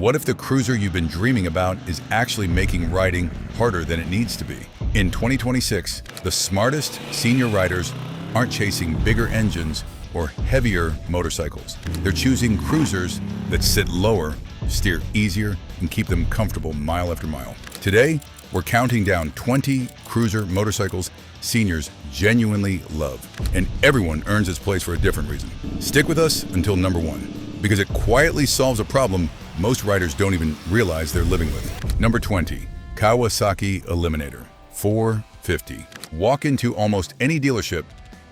What if the cruiser you've been dreaming about is actually making riding harder than it needs to be? In 2026, the smartest senior riders aren't chasing bigger engines or heavier motorcycles. They're choosing cruisers that sit lower, steer easier, and keep them comfortable mile after mile. Today, we're counting down 20 cruiser motorcycles seniors genuinely love, and everyone earns its place for a different reason. Stick with us until number 1, because it quietly solves a problem most riders don't even realize they're living with. Number 20, Kawasaki Eliminator 450. Walk into almost any dealership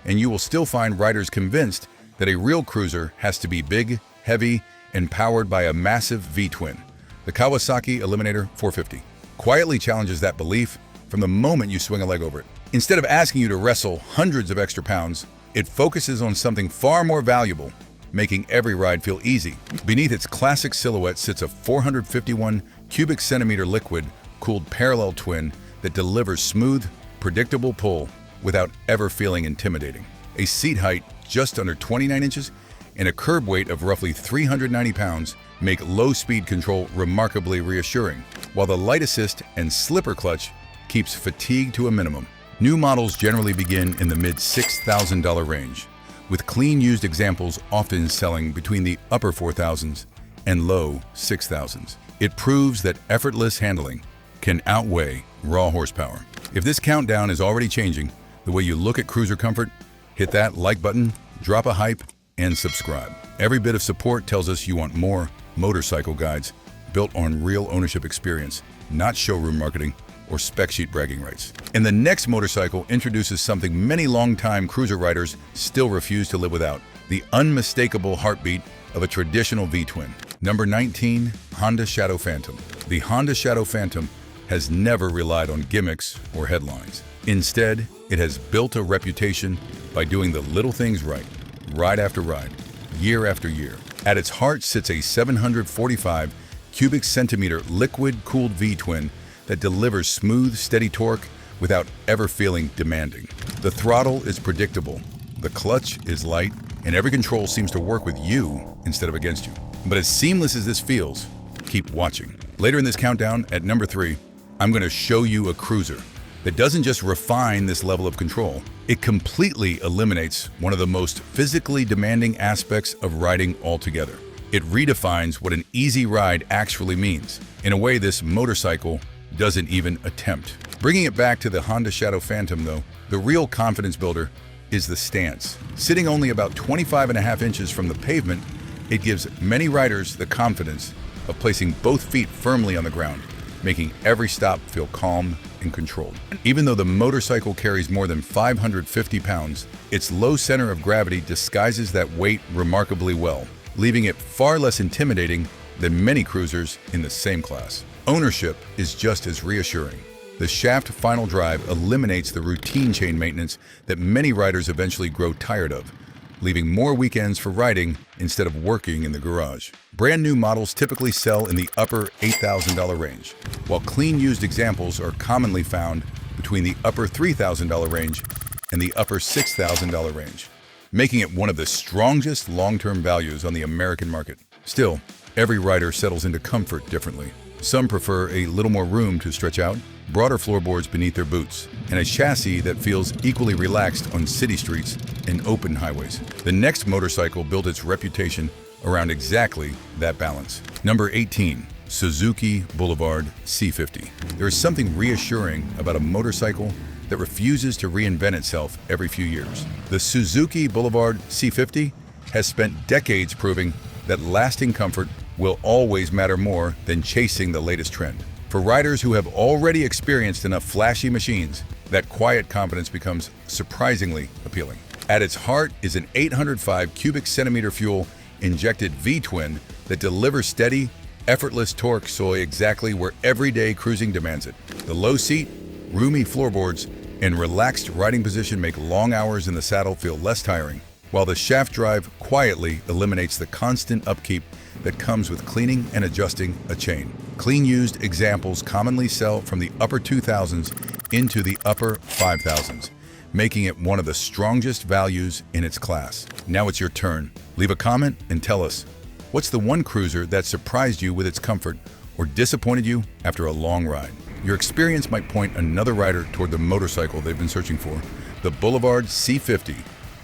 and you will still find riders convinced that a real cruiser has to be big, heavy, and powered by a massive V-twin. The Kawasaki Eliminator 450 quietly challenges that belief from the moment you swing a leg over it. Instead of asking you to wrestle hundreds of extra pounds, it focuses on something far more valuable, making every ride feel easy. Beneath its classic silhouette sits a 451 cubic centimeter liquid-cooled parallel twin that delivers smooth, predictable pull without ever feeling intimidating. A seat height just under 29 inches and a curb weight of roughly 390 pounds make low-speed control remarkably reassuring, while the light assist and slipper clutch keeps fatigue to a minimum. New models generally begin in the mid-$6,000 range, with clean used examples often selling between the upper 4,000s and low 6,000s. It proves that effortless handling can outweigh raw horsepower. If this countdown is already changing the way you look at cruiser comfort, hit that like button, drop a hype, and subscribe. Every bit of support tells us you want more motorcycle guides built on real ownership experience, not showroom marketing or spec sheet bragging rights. And the next motorcycle introduces something many longtime cruiser riders still refuse to live without: the unmistakable heartbeat of a traditional V-twin. Number 19, Honda Shadow Phantom. The Honda Shadow Phantom has never relied on gimmicks or headlines. Instead, it has built a reputation by doing the little things right, ride after ride, year after year. At its heart sits a 745 cubic centimeter liquid-cooled V-twin that delivers smooth, steady torque without ever feeling demanding. The throttle is predictable, the clutch is light, and every control seems to work with you instead of against you. But as seamless as this feels, keep watching. Later in this countdown, at number 3, I'm going to show you a cruiser that doesn't just refine this level of control, it completely eliminates one of the most physically demanding aspects of riding altogether. It redefines what an easy ride actually means, in a way this motorcycle doesn't even attempt. Bringing it back to the Honda Shadow Phantom though, the real confidence builder is the stance. Sitting only about 25.5 inches from the pavement, it gives many riders the confidence of placing both feet firmly on the ground, making every stop feel calm and controlled. Even though the motorcycle carries more than 550 pounds, its low center of gravity disguises that weight remarkably well, leaving it far less intimidating than many cruisers in the same class. Ownership is just as reassuring. The shaft final drive eliminates the routine chain maintenance that many riders eventually grow tired of, leaving more weekends for riding instead of working in the garage. Brand new models typically sell in the upper $8,000 range, while clean used examples are commonly found between the upper $3,000 range and the upper $6,000 range, making it one of the strongest long-term values on the American market. Still, every rider settles into comfort differently. Some prefer a little more room to stretch out, broader floorboards beneath their boots, and a chassis that feels equally relaxed on city streets and open highways. The next motorcycle built its reputation around exactly that balance. Number 18, Suzuki Boulevard C50. There is something reassuring about a motorcycle that refuses to reinvent itself every few years. The Suzuki Boulevard C50 has spent decades proving that lasting comfort will always matter more than chasing the latest trend. For riders who have already experienced enough flashy machines, that quiet confidence becomes surprisingly appealing. At its heart is an 805 cubic centimeter fuel injected V-twin that delivers steady, effortless torque so exactly where everyday cruising demands it. The low seat, roomy floorboards, and relaxed riding position make long hours in the saddle feel less tiring, while the shaft drive quietly eliminates the constant upkeep that comes with cleaning and adjusting a chain. Clean used examples commonly sell from the upper 2,000s into the upper 5,000s, making it one of the strongest values in its class. Now it's your turn. Leave a comment and tell us, What's the one cruiser that surprised you with its comfort or disappointed you after a long ride? Your experience might point another rider toward the motorcycle they've been searching for. The Boulevard C50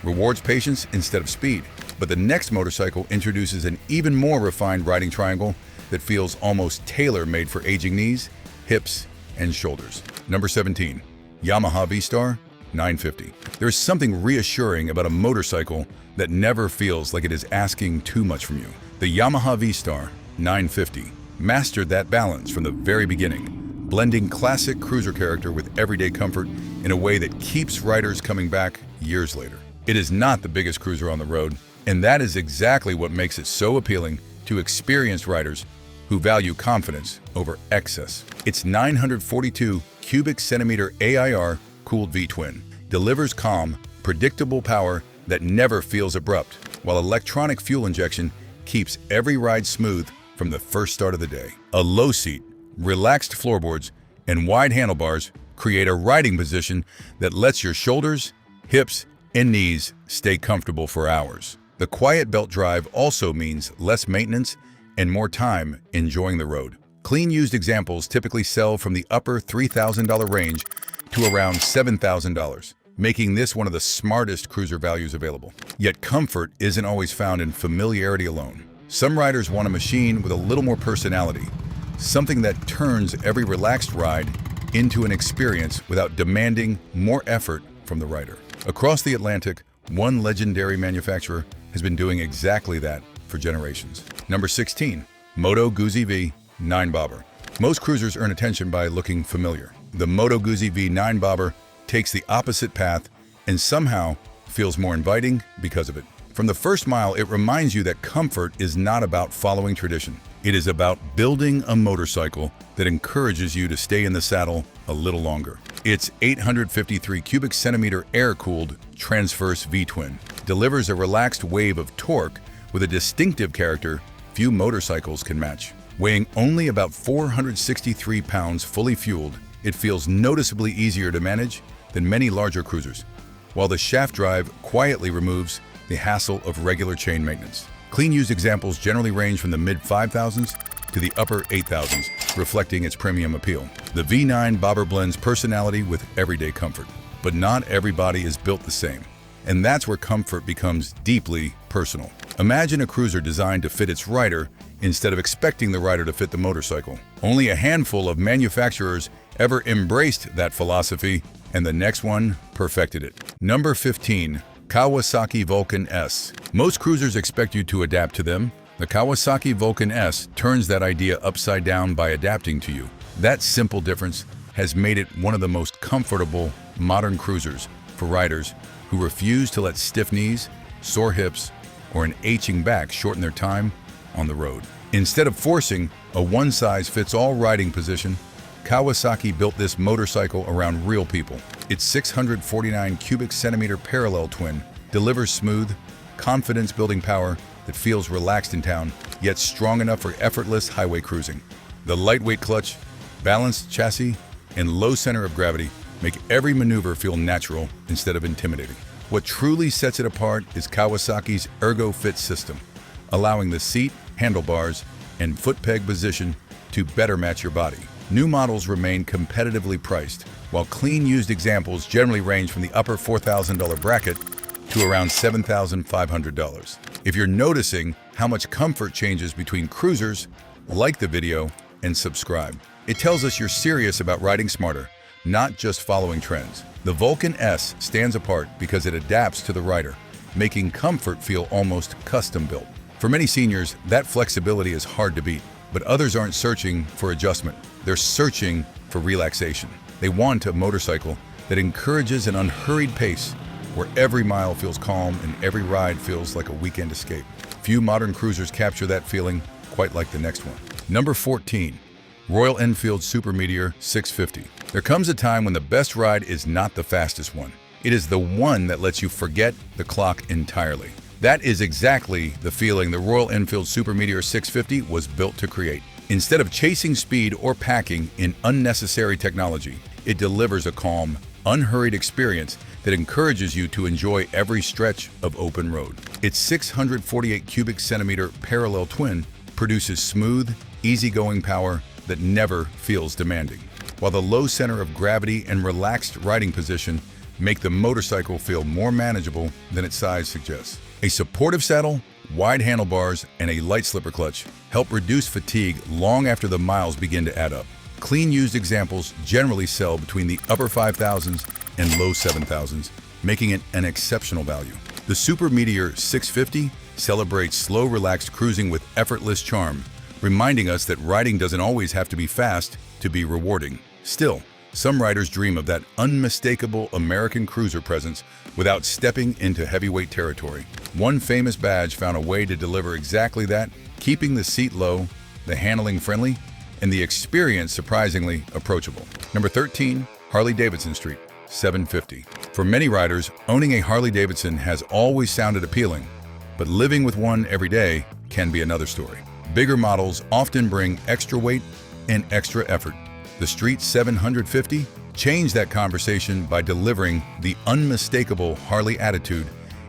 rewards patience instead of speed, but the next motorcycle introduces an even more refined riding triangle that feels almost tailor-made for aging knees, hips, and shoulders. Number 17, Yamaha V-Star 950. There's something reassuring about a motorcycle that never feels like it is asking too much from you. The Yamaha V-Star 950 mastered that balance from the very beginning, blending classic cruiser character with everyday comfort in a way that keeps riders coming back years later. It is not the biggest cruiser on the road, and that is exactly what makes it so appealing to experienced riders who value confidence over excess. Its 942 cubic centimeter AIR-cooled V-twin delivers calm, predictable power that never feels abrupt, while electronic fuel injection keeps every ride smooth from the first start of the day. A low seat, relaxed floorboards, and wide handlebars create a riding position that lets your shoulders, hips, and knees stay comfortable for hours. The quiet belt drive also means less maintenance and more time enjoying the road. Clean used examples typically sell from the upper $3,000 range to around $7,000, making this one of the smartest cruiser values available. Yet comfort isn't always found in familiarity alone. Some riders want a machine with a little more personality, something that turns every relaxed ride into an experience without demanding more effort from the rider. Across the Atlantic, one legendary manufacturer has been doing exactly that for generations. Number 16, Moto Guzzi V 9-bobber. Most cruisers earn attention by looking familiar. The Moto Guzzi V 9-bobber takes the opposite path and somehow feels more inviting because of it. From the first mile, it reminds you that comfort is not about following tradition. It is about building a motorcycle that encourages you to stay in the saddle a little longer. Its 853 cubic centimeter air-cooled transverse V-twin delivers a relaxed wave of torque with a distinctive character few motorcycles can match. Weighing only about 463 pounds fully fueled, it feels noticeably easier to manage than many larger cruisers, while the shaft drive quietly removes the hassle of regular chain maintenance. Clean used examples generally range from the mid-5,000s to the upper 8,000s, reflecting its premium appeal. The V9 bobber blends personality with everyday comfort, but not every body is built the same, and that's where comfort becomes deeply personal. Imagine a cruiser designed to fit its rider instead of expecting the rider to fit the motorcycle. Only a handful of manufacturers ever embraced that philosophy, and the next one perfected it. Number 15, Kawasaki Vulcan S. Most cruisers expect you to adapt to them. The Kawasaki Vulcan S turns that idea upside down by adapting to you. That simple difference has made it one of the most comfortable modern cruisers for riders who refuse to let stiff knees, sore hips, or an aching back shorten their time on the road. Instead of forcing a one-size-fits-all riding position, Kawasaki built this motorcycle around real people. Its 649 cubic centimeter parallel twin delivers smooth, confidence-building power that feels relaxed in town, yet strong enough for effortless highway cruising. The lightweight clutch, balanced chassis, and low center of gravity make every maneuver feel natural instead of intimidating. What truly sets it apart is Kawasaki's ErgoFit system, allowing the seat, handlebars, and foot peg position to better match your body. New models remain competitively priced, while clean used examples generally range from the upper $4,000 bracket to around $7,500. If you're noticing how much comfort changes between cruisers, like the video and subscribe. It tells us you're serious about riding smarter, not just following trends. The Vulcan S stands apart because it adapts to the rider, making comfort feel almost custom-built. For many seniors, that flexibility is hard to beat, but others aren't searching for adjustment. They're searching for relaxation. They want a motorcycle that encourages an unhurried pace, where every mile feels calm and every ride feels like a weekend escape. Few modern cruisers capture that feeling quite like the next one. Number 14, Royal Enfield Super Meteor 650. There comes a time when the best ride is not the fastest one. It is the one that lets you forget the clock entirely. That is exactly the feeling the Royal Enfield Super Meteor 650 was built to create. Instead of chasing speed or packing in unnecessary technology, it delivers a calm, unhurried experience that encourages you to enjoy every stretch of open road. Its 648 cubic centimeter parallel twin produces smooth, easygoing power that never feels demanding, while the low center of gravity and relaxed riding position make the motorcycle feel more manageable than its size suggests. A supportive saddle, wide handlebars, and a light slipper clutch help reduce fatigue long after the miles begin to add up. Clean used examples generally sell between the upper 5,000s and low 7,000s, making it an exceptional value. The Super Meteor 650 celebrates slow, relaxed cruising with effortless charm, reminding us that riding doesn't always have to be fast to be rewarding. Still, some riders dream of that unmistakable American cruiser presence without stepping into heavyweight territory. One famous badge found a way to deliver exactly that, keeping the seat low, the handling friendly, and the experience surprisingly approachable. Number 13, Harley-Davidson Street 750. For many riders, owning a Harley-Davidson has always sounded appealing, but living with one every day can be another story. Bigger models often bring extra weight and extra effort. The Street 750 changed that conversation by delivering the unmistakable Harley attitude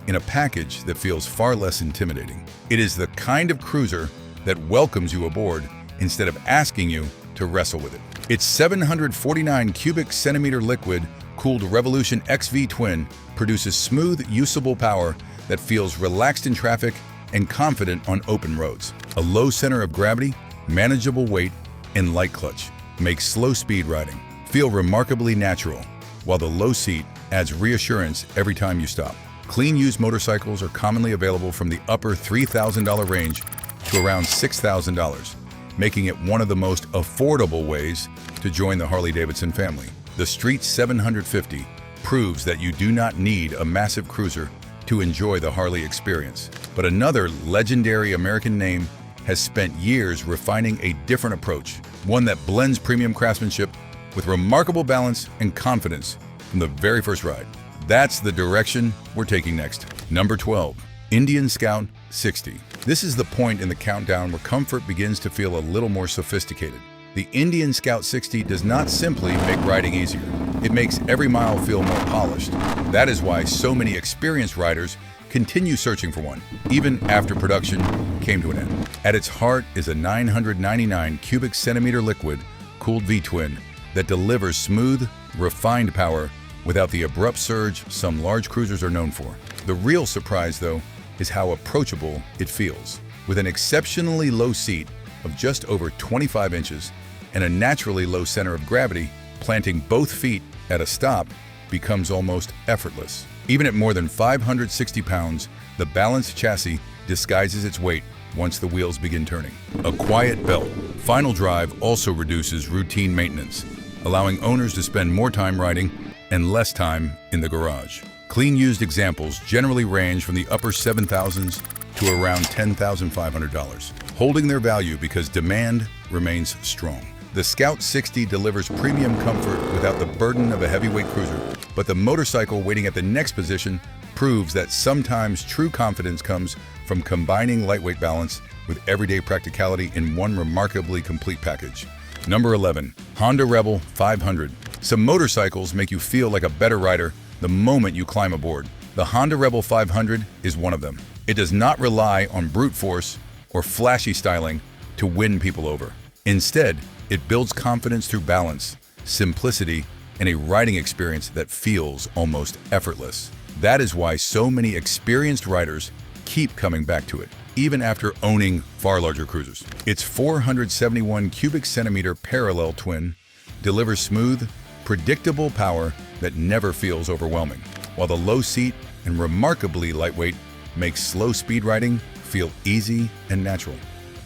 in a package that feels far less intimidating. It is the kind of cruiser that welcomes you aboard instead of asking you to wrestle with it. Its 749 cubic centimeter liquid-cooled Revolution XV twin produces smooth, usable power that feels relaxed in traffic and confident on open roads. A low center of gravity, manageable weight, and light clutch makes slow speed riding feel remarkably natural, while the low seat adds reassurance every time you stop. Clean used motorcycles are commonly available from the upper $3,000 range to around $6,000, making it one of the most affordable ways to join the Harley-Davidson family. The Street 750 proves that you do not need a massive cruiser to enjoy the Harley experience. But another legendary American name has spent years refining a different approach, one that blends premium craftsmanship with remarkable balance and confidence from the very first ride. That's the direction we're taking next. Number 12, Indian Scout 60. This is the point in the countdown where comfort begins to feel a little more sophisticated. The Indian Scout 60 does not simply make riding easier. It makes every mile feel more polished. That is why so many experienced riders continue searching for one, even after production came to an end. At its heart is a 999 cubic centimeter liquid-cooled V-twin that delivers smooth, refined power without the abrupt surge some large cruisers are known for. The real surprise, though, is how approachable it feels. With an exceptionally low seat of just over 25 inches and a naturally low center of gravity, planting both feet at a stop becomes almost effortless. Even at more than 560 pounds, the balanced chassis disguises its weight once the wheels begin turning. A quiet belt. Final drive also reduces routine maintenance, allowing owners to spend more time riding and less time in the garage. Clean used examples generally range from the upper 7,000s to around $10,500, holding their value because demand remains strong. The Scout 60 delivers premium comfort without the burden of a heavyweight cruiser, but the motorcycle waiting at the next position proves that sometimes true confidence comes from combining lightweight balance with everyday practicality in one remarkably complete package. Number 11, Honda Rebel 500. Some motorcycles make you feel like a better rider the moment you climb aboard. The Honda Rebel 500 is one of them. It does not rely on brute force or flashy styling to win people over. Instead, it builds confidence through balance, simplicity, and a riding experience that feels almost effortless. That is why so many experienced riders keep coming back to it, even after owning far larger cruisers. Its 471 cubic centimeter parallel twin delivers smooth, predictable power that never feels overwhelming, while the low seat and remarkably lightweight makes slow speed riding feel easy and natural.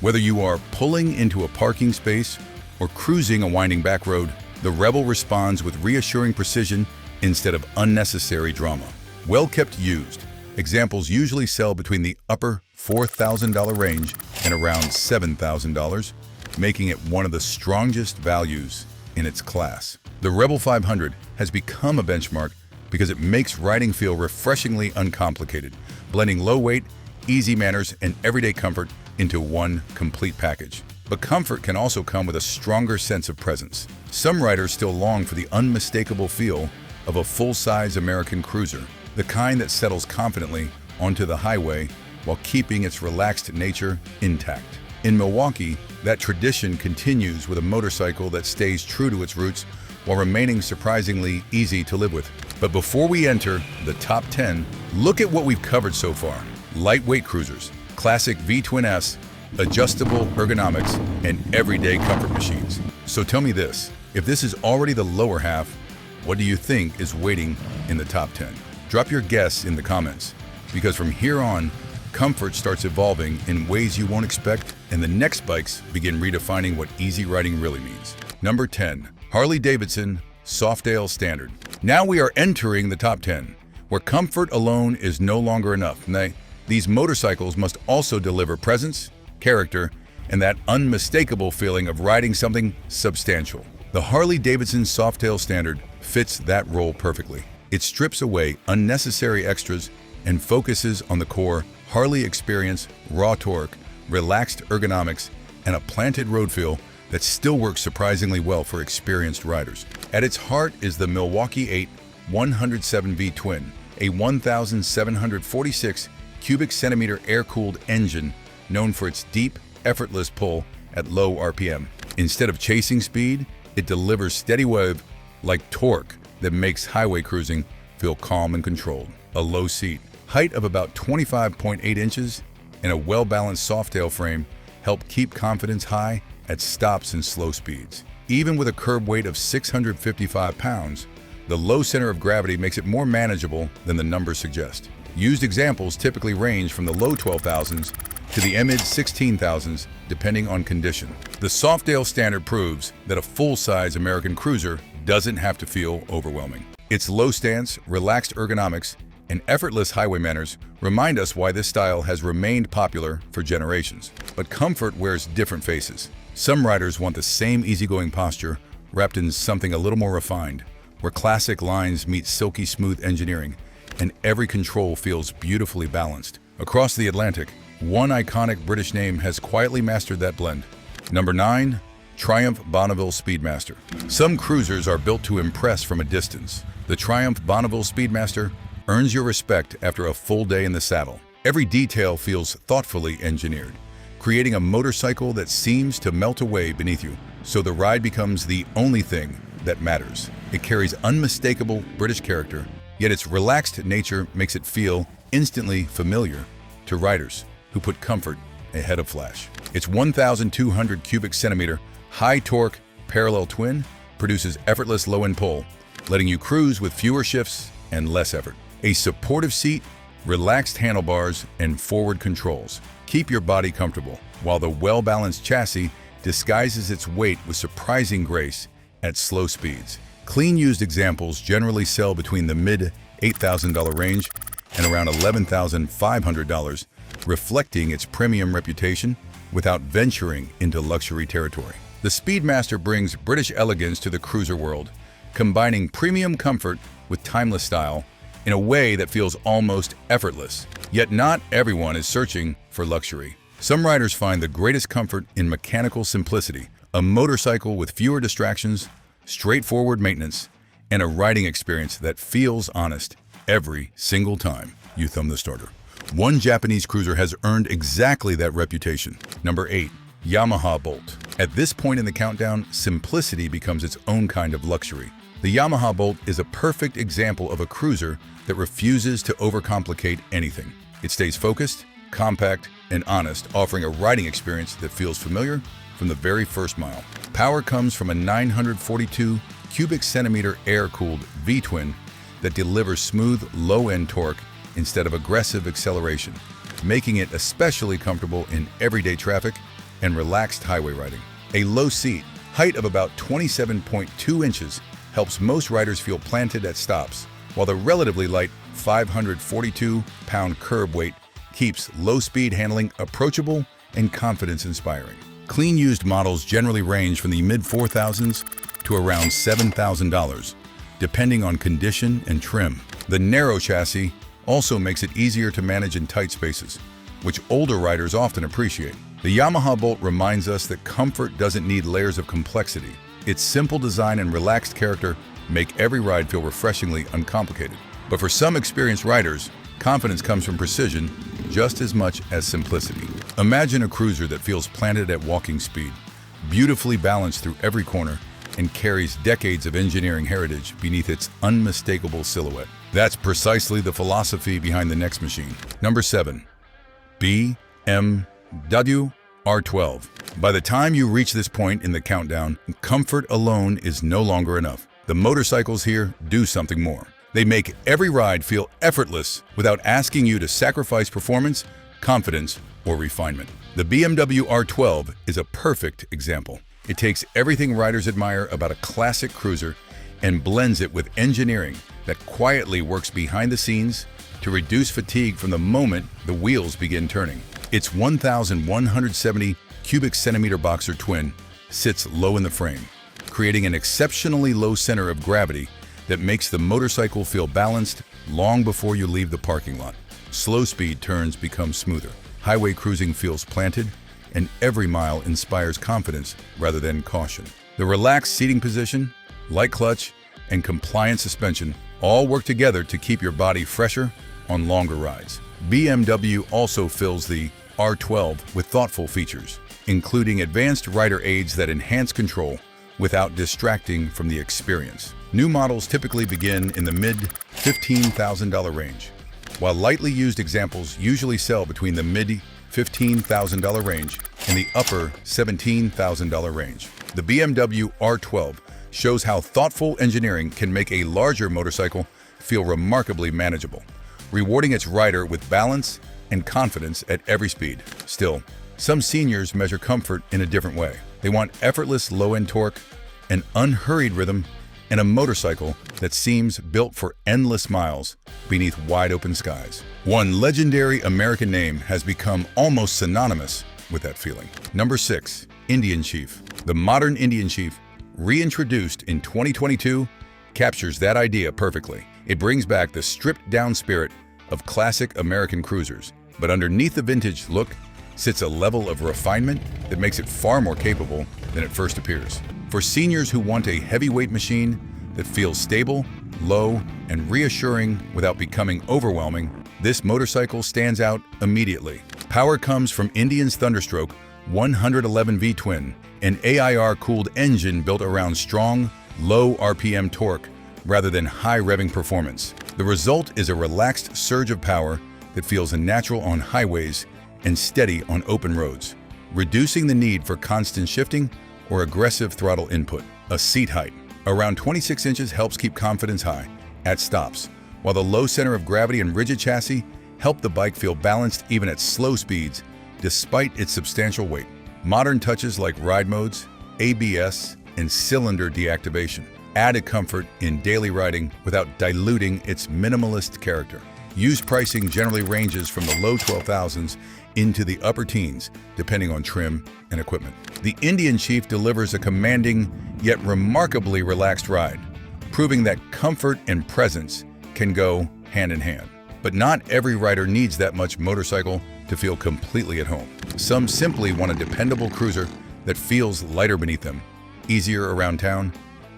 Whether you are pulling into a parking space or cruising a winding back road, the Rebel responds with reassuring precision instead of unnecessary drama. Well kept used. Examples usually sell between the upper $4,000 range and around $7,000, making it one of the strongest values in its class. The Rebel 500 has become a benchmark because it makes riding feel refreshingly uncomplicated, blending low weight, easy manners, and everyday comfort into one complete package. But comfort can also come with a stronger sense of presence. Some riders still long for the unmistakable feel of a full-size American cruiser, the kind that settles confidently onto the highway while keeping its relaxed nature intact. In Milwaukee, that tradition continues with a motorcycle that stays true to its roots while remaining surprisingly easy to live with. But before we enter the top 10, look at what we've covered so far. Lightweight cruisers, classic V-twin S, adjustable ergonomics, and everyday comfort machines. So tell me this, if this is already the lower half, what do you think is waiting in the top 10? Drop your guess in the comments, because from here on, comfort starts evolving in ways you won't expect, and the next bikes begin redefining what easy riding really means. Number 10, Harley-Davidson Softail Standard. Now we are entering the top 10, where comfort alone is no longer enough. These motorcycles must also deliver presence, character, and that unmistakable feeling of riding something substantial. The Harley-Davidson Softail Standard fits that role perfectly. It strips away unnecessary extras and focuses on the core Harley experience, raw torque, relaxed ergonomics, and a planted road feel that still works surprisingly well for experienced riders. At its heart is the Milwaukee 8 107V Twin, a 1,746 cubic centimeter air-cooled engine known for its deep, effortless pull at low RPM. Instead of chasing speed, it delivers steady wave-like torque that makes highway cruising feel calm and controlled. A low seat, height of about 25.8 inches, and a well-balanced Softail frame help keep confidence high at stops and slow speeds. Even with a curb weight of 655 pounds, the low center of gravity makes it more manageable than the numbers suggest. Used examples typically range from the low 12,000s to the mid-16,000s, depending on condition. The Softail Standard proves that a full-size American cruiser doesn't have to feel overwhelming. Its low stance, relaxed ergonomics, and effortless highway manners remind us why this style has remained popular for generations. But comfort wears different faces. Some riders want the same easygoing posture wrapped in something a little more refined, where classic lines meet silky smooth engineering, and every control feels beautifully balanced. Across the Atlantic, one iconic British name has quietly mastered that blend. Number 9, Triumph Bonneville Speedmaster. Some cruisers are built to impress from a distance. The Triumph Bonneville Speedmaster earns your respect after a full day in the saddle. Every detail feels thoughtfully engineered, creating a motorcycle that seems to melt away beneath you, so the ride becomes the only thing that matters. It carries unmistakable British character, yet its relaxed nature makes it feel instantly familiar to riders who put comfort ahead of flash. Its 1,200 cubic centimeter high-torque parallel twin produces effortless low-end pull, letting you cruise with fewer shifts and less effort. A supportive seat, relaxed handlebars, and forward controls keep your body comfortable, while the well-balanced chassis disguises its weight with surprising grace at slow speeds. Clean used examples generally sell between the mid-$8,000 range and around $11,500, reflecting its premium reputation without venturing into luxury territory. The Speedmaster brings British elegance to the cruiser world, combining premium comfort with timeless style in a way that feels almost effortless. Yet not everyone is searching for luxury. Some riders find the greatest comfort in mechanical simplicity, a motorcycle with fewer distractions, straightforward maintenance, and a riding experience that feels honest every single time you thumb the starter. One Japanese cruiser has earned exactly that reputation. Number 8, Yamaha Bolt. At this point in the countdown, simplicity becomes its own kind of luxury. The Yamaha Bolt is a perfect example of a cruiser that refuses to overcomplicate anything. It stays focused, compact, and honest, offering a riding experience that feels familiar from the very first mile. Power comes from a 942 cubic centimeter air-cooled V-twin that delivers smooth, low-end torque instead of aggressive acceleration, making it especially comfortable in everyday traffic and relaxed highway riding. A low seat, height of about 27.2 inches, helps most riders feel planted at stops, while the relatively light 542-pound curb weight keeps low-speed handling approachable and confidence-inspiring. Clean used models generally range from the mid-$4,000s to around $7,000, depending on condition and trim. The narrow chassis also makes it easier to manage in tight spaces, which older riders often appreciate. The Yamaha Bolt reminds us that comfort doesn't need layers of complexity. Its simple design and relaxed character make every ride feel refreshingly uncomplicated. But for some experienced riders, confidence comes from precision just as much as simplicity. Imagine a cruiser that feels planted at walking speed, beautifully balanced through every corner, and carries decades of engineering heritage beneath its unmistakable silhouette. That's precisely the philosophy behind the next machine. Number 7. BMW R12. By the time you reach this point in the countdown, comfort alone is no longer enough. The motorcycles here do something more. They make every ride feel effortless without asking you to sacrifice performance, confidence, or refinement. The BMW R12 is a perfect example. It takes everything riders admire about a classic cruiser and blends it with engineering that quietly works behind the scenes to reduce fatigue from the moment the wheels begin turning. Its 1,170 cubic centimeter boxer twin sits low in the frame, creating an exceptionally low center of gravity that makes the motorcycle feel balanced long before you leave the parking lot. Slow speed turns become smoother. Highway cruising feels planted, and every mile inspires confidence rather than caution. The relaxed seating position, light clutch, and compliant suspension all work together to keep your body fresher on longer rides. BMW also fills the R12 with thoughtful features, including advanced rider aids that enhance control without distracting from the experience. New models typically begin in the mid-$15,000 range, while lightly used examples usually sell between the mid-$15,000 range and the upper $17,000 range. The BMW R12 shows how thoughtful engineering can make a larger motorcycle feel remarkably manageable, rewarding its rider with balance and confidence at every speed. Still, some seniors measure comfort in a different way. They want effortless low-end torque, an unhurried rhythm, and a motorcycle that seems built for endless miles beneath wide-open skies. One legendary American name has become almost synonymous with that feeling. Number 6. Indian Chief. The modern Indian Chief, reintroduced in 2022, captures that idea perfectly. It brings back the stripped-down spirit of classic American cruisers, but underneath the vintage look sits a level of refinement that makes it far more capable than it first appears. For seniors who want a heavyweight machine that feels stable, low, and reassuring without becoming overwhelming, this motorcycle stands out immediately. Power comes from Indian's Thunderstroke 111V twin, an AIR-cooled engine built around strong, low RPM torque rather than high revving performance. The result is a relaxed surge of power that feels natural on highways and steady on open roads, reducing the need for constant shifting or aggressive throttle input. A seat height around 26 inches helps keep confidence high at stops, while the low center of gravity and rigid chassis help the bike feel balanced even at slow speeds despite its substantial weight. Modern touches like ride modes, ABS, and cylinder deactivation added comfort in daily riding without diluting its minimalist character. Used pricing generally ranges from the low 12,000s into the upper teens, depending on trim and equipment. The Indian Chief delivers a commanding yet remarkably relaxed ride, proving that comfort and presence can go hand in hand. But not every rider needs that much motorcycle to feel completely at home. Some simply want a dependable cruiser that feels lighter beneath them, easier around town,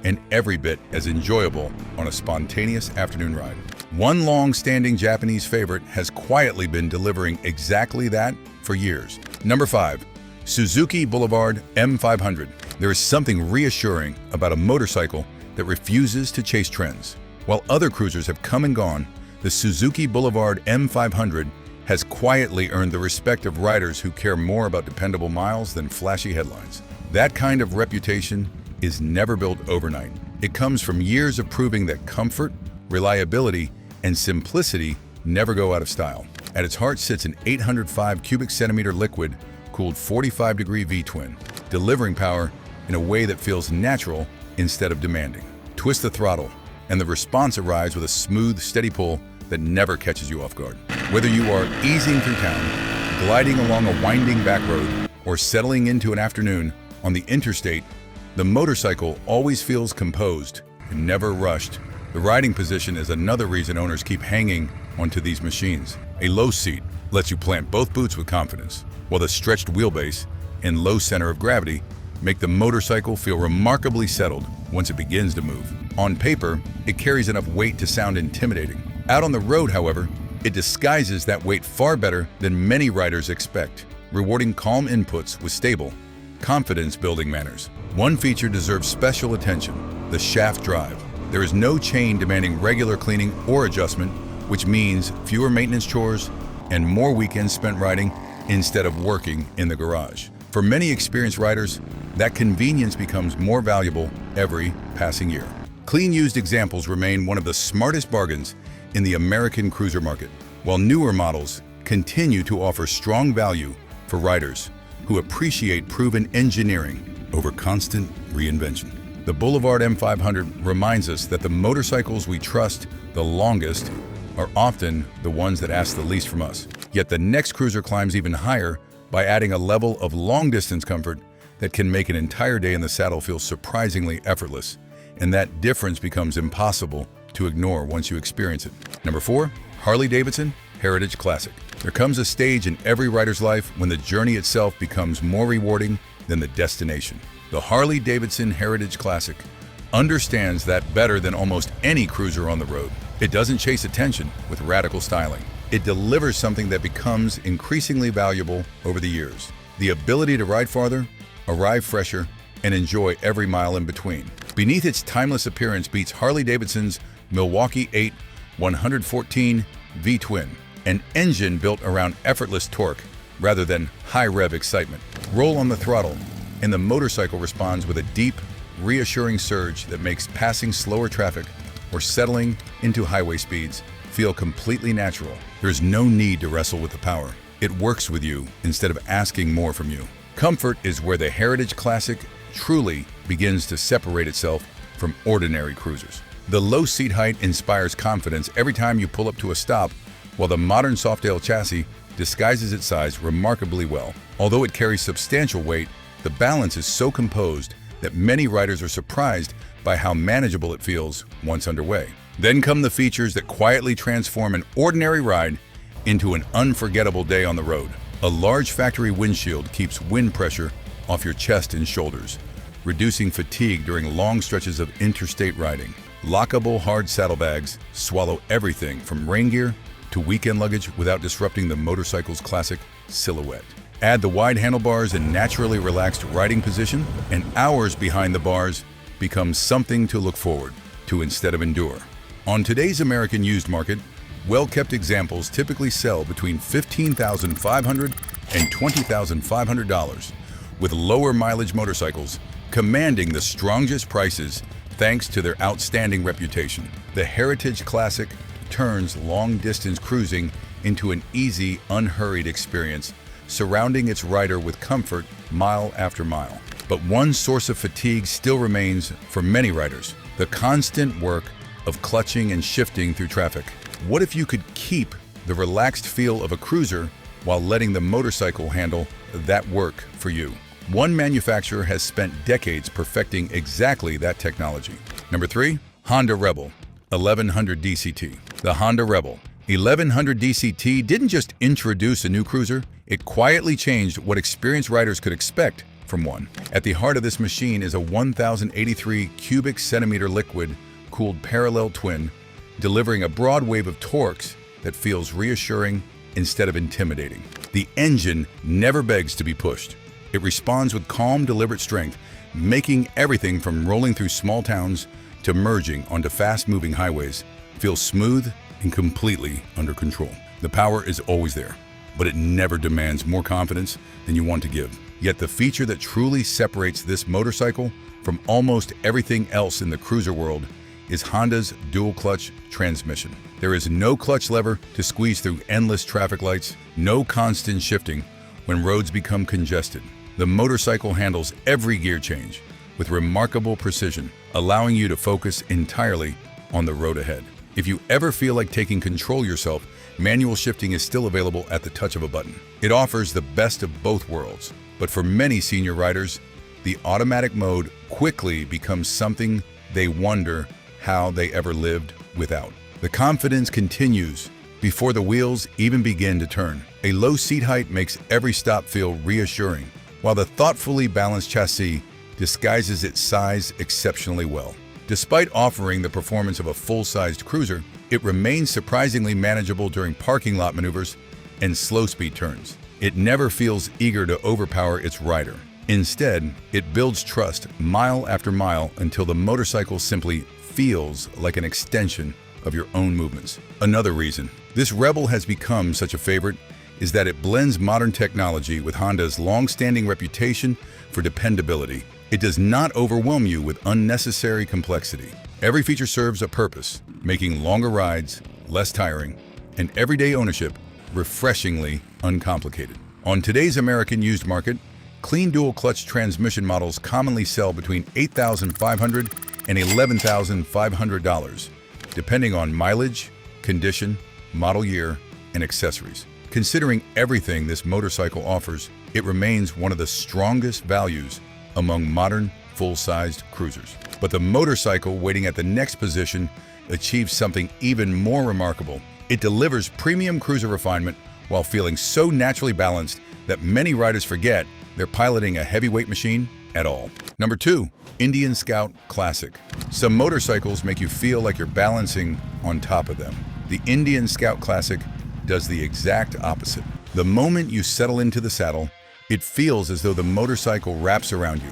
and every bit as enjoyable on a spontaneous afternoon ride. One long-standing Japanese favorite has quietly been delivering exactly that for years. Number 5. Suzuki Boulevard M500. There is something reassuring about a motorcycle that refuses to chase trends. While other cruisers have come and gone, the Suzuki Boulevard M500 has quietly earned the respect of riders who care more about dependable miles than flashy headlines. That kind of reputation is never built overnight. It comes from years of proving that comfort, reliability, and simplicity never go out of style. At its heart sits an 805 cubic centimeter liquid-cooled 45-degree V-twin, delivering power in a way that feels natural instead of demanding. Twist the throttle, and the response arrives with a smooth, steady pull that never catches you off guard. Whether you are easing through town, gliding along a winding back road, or settling into an afternoon on the interstate, the motorcycle always feels composed and never rushed. The riding position is another reason owners keep hanging onto these machines. A low seat lets you plant both boots with confidence, while the stretched wheelbase and low center of gravity make the motorcycle feel remarkably settled once it begins to move. On paper, it carries enough weight to sound intimidating. Out on the road, however, it disguises that weight far better than many riders expect, rewarding calm inputs with stable, confidence-building manners. One feature deserves special attention: the shaft drive. There is no chain demanding regular cleaning or adjustment, which means fewer maintenance chores and more weekends spent riding instead of working in the garage. For many experienced riders, that convenience becomes more valuable every passing year. Clean used examples remain one of the smartest bargains in the American cruiser market, while newer models continue to offer strong value for riders who appreciate proven engineering over constant reinvention. The Boulevard M500 reminds us that the motorcycles we trust the longest are often the ones that ask the least from us. Yet the next cruiser climbs even higher by adding a level of long-distance comfort that can make an entire day in the saddle feel surprisingly effortless, and that difference becomes impossible to ignore once you experience it. Number 4, Harley-Davidson Heritage Classic. There comes a stage in every rider's life when the journey itself becomes more rewarding than the destination. The Harley-Davidson Heritage Classic understands that better than almost any cruiser on the road. It doesn't chase attention with radical styling. It delivers something that becomes increasingly valuable over the years: the ability to ride farther, arrive fresher, and enjoy every mile in between. Beneath its timeless appearance beats Harley-Davidson's Milwaukee 8 114 V-twin, an engine built around effortless torque rather than high-rev excitement. Roll on the throttle, and the motorcycle responds with a deep, reassuring surge that makes passing slower traffic or settling into highway speeds feel completely natural. There's no need to wrestle with the power. It works with you instead of asking more from you. Comfort is where the Heritage Classic truly begins to separate itself from ordinary cruisers. The low seat height inspires confidence every time you pull up to a stop, while the modern Softail chassis disguises its size remarkably well. Although it carries substantial weight, the balance is so composed that many riders are surprised by how manageable it feels once underway. Then come the features that quietly transform an ordinary ride into an unforgettable day on the road. A large factory windshield keeps wind pressure off your chest and shoulders, reducing fatigue during long stretches of interstate riding. Lockable hard saddlebags swallow everything from rain gear to weekend luggage without disrupting the motorcycle's classic silhouette. Add the wide handlebars and naturally relaxed riding position, and hours behind the bars become something to look forward to instead of endure. On today's American used market, well-kept examples typically sell between $15,500 and $20,500, with lower mileage motorcycles commanding the strongest prices thanks to their outstanding reputation. The Heritage Classic turns long-distance cruising into an easy, unhurried experience, surrounding its rider with comfort mile after mile. But one source of fatigue still remains for many riders: the constant work of clutching and shifting through traffic. What if you could keep the relaxed feel of a cruiser while letting the motorcycle handle that work for you? One manufacturer has spent decades perfecting exactly that technology. Number 3, Honda Rebel 1100 DCT. The Honda Rebel 1100 DCT didn't just introduce a new cruiser, it quietly changed what experienced riders could expect from one. At the heart of this machine is a 1,083 cubic centimeter liquid-cooled parallel twin, delivering a broad wave of torques that feels reassuring instead of intimidating. The engine never begs to be pushed. It responds with calm, deliberate strength, making everything from rolling through small towns to merging onto fast-moving highways feel smooth and completely under control. The power is always there, but it never demands more confidence than you want to give. Yet the feature that truly separates this motorcycle from almost everything else in the cruiser world is Honda's dual-clutch transmission. There is no clutch lever to squeeze through endless traffic lights, no constant shifting when roads become congested. The motorcycle handles every gear change with remarkable precision, allowing you to focus entirely on the road ahead. If you ever feel like taking control yourself, manual shifting is still available at the touch of a button. It offers the best of both worlds, but for many senior riders, the automatic mode quickly becomes something they wonder how they ever lived without. The confidence continues before the wheels even begin to turn. A low seat height makes every stop feel reassuring, while the thoughtfully balanced chassis disguises its size exceptionally well. Despite offering the performance of a full-sized cruiser, it remains surprisingly manageable during parking lot maneuvers and slow-speed turns. It never feels eager to overpower its rider. Instead, it builds trust mile after mile until the motorcycle simply feels like an extension of your own movements. Another reason this Rebel has become such a favorite is that it blends modern technology with Honda's long-standing reputation for dependability. It does not overwhelm you with unnecessary complexity. Every feature serves a purpose, making longer rides less tiring and everyday ownership refreshingly uncomplicated. On today's American used market, clean dual-clutch transmission models commonly sell between $8,500 and $11,500, depending on mileage, condition, model year, and accessories. Considering everything this motorcycle offers, it remains one of the strongest values among modern, full-sized cruisers. But the motorcycle waiting at the next position achieves something even more remarkable. It delivers premium cruiser refinement while feeling so naturally balanced that many riders forget they're piloting a heavyweight machine at all. Number 2, Indian Scout Classic. Some motorcycles make you feel like you're balancing on top of them. The Indian Scout Classic does the exact opposite. The moment you settle into the saddle, it feels as though the motorcycle wraps around you,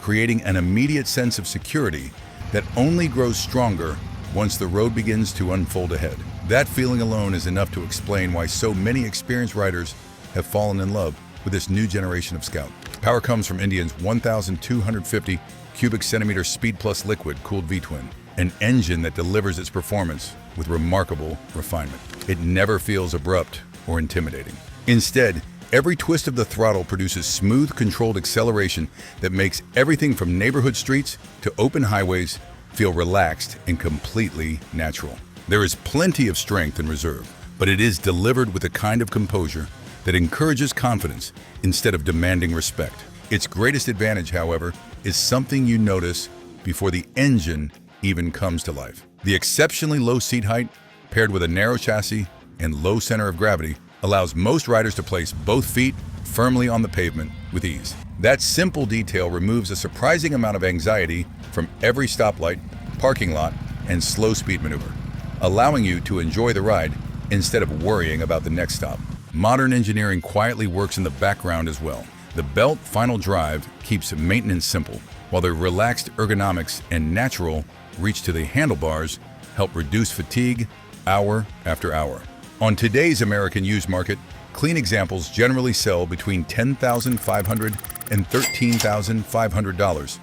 creating an immediate sense of security that only grows stronger once the road begins to unfold ahead. That feeling alone is enough to explain why so many experienced riders have fallen in love with this new generation of Scout. Power comes from Indian's 1,250 cubic centimeter Speed Plus liquid-cooled V-twin, an engine that delivers its performance with remarkable refinement. It never feels abrupt or intimidating. Instead, every twist of the throttle produces smooth, controlled acceleration that makes everything from neighborhood streets to open highways feel relaxed and completely natural. There is plenty of strength in reserve, but it is delivered with a kind of composure that encourages confidence instead of demanding respect. Its greatest advantage, however, is something you notice before the engine even comes to life. The exceptionally low seat height, paired with a narrow chassis and low center of gravity, allows most riders to place both feet firmly on the pavement with ease. That simple detail removes a surprising amount of anxiety from every stoplight, parking lot, and slow-speed maneuver, allowing you to enjoy the ride instead of worrying about the next stop. Modern engineering quietly works in the background as well. The belt final drive keeps maintenance simple, while the relaxed ergonomics and natural reach to the handlebars help reduce fatigue hour after hour. On today's American used market, clean examples generally sell between $10,500 and $13,500,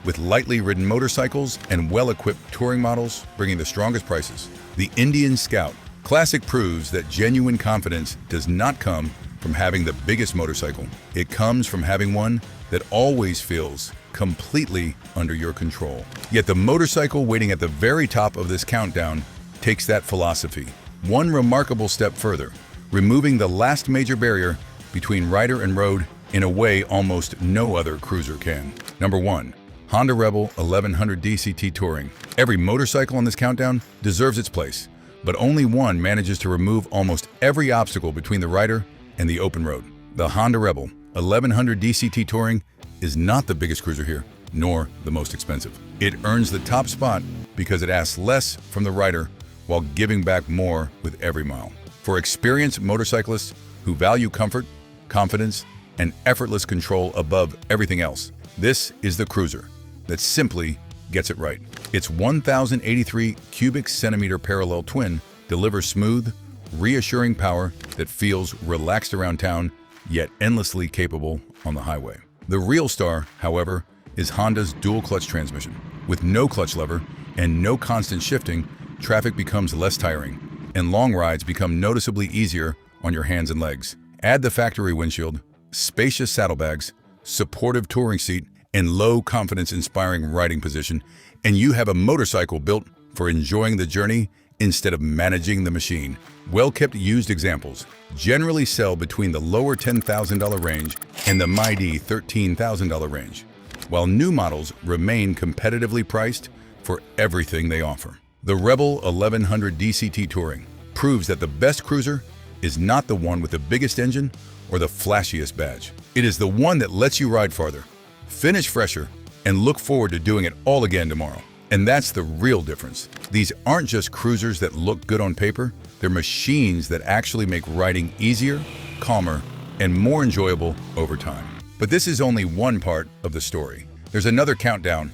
with lightly ridden motorcycles and well-equipped touring models bringing the strongest prices. The Indian Scout Classic proves that genuine confidence does not come from having the biggest motorcycle. It comes from having one that always feels completely under your control. Yet the motorcycle waiting at the very top of this countdown takes that philosophy one remarkable step further, removing the last major barrier between rider and road in a way almost no other cruiser can. Number 1. Honda Rebel 1100 DCT Touring. Every motorcycle on this countdown deserves its place, but only one manages to remove almost every obstacle between the rider and the open road. The Honda Rebel 1100 DCT Touring is not the biggest cruiser here, nor the most expensive. It earns the top spot because it asks less from the rider while giving back more with every mile. For experienced motorcyclists who value comfort, confidence, and effortless control above everything else, this is the cruiser that simply gets it right. Its 1,083 cubic centimeter parallel twin delivers smooth, reassuring power that feels relaxed around town, yet endlessly capable on the highway. The real star, however, is Honda's dual-clutch transmission. With no clutch lever and no constant shifting, traffic becomes less tiring, and long rides become noticeably easier on your hands and legs. Add the factory windshield, spacious saddlebags, supportive touring seat, and low confidence-inspiring riding position, and you have a motorcycle built for enjoying the journey instead of managing the machine. Well-kept used examples generally sell between the lower $10,000 range and the mighty $13,000 range, while new models remain competitively priced for everything they offer. The Rebel 1100 DCT Touring proves that the best cruiser is not the one with the biggest engine or the flashiest badge. It is the one that lets you ride farther, finish fresher, and look forward to doing it all again tomorrow. And that's the real difference. These aren't just cruisers that look good on paper, they're machines that actually make riding easier, calmer, and more enjoyable over time. But this is only one part of the story. There's another countdown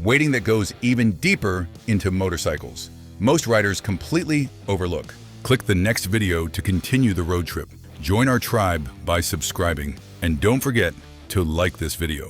waiting that goes even deeper into motorcycles. Most riders completely overlook. Click the next video to continue the road trip. Join our tribe by subscribing, and don't forget to like this video.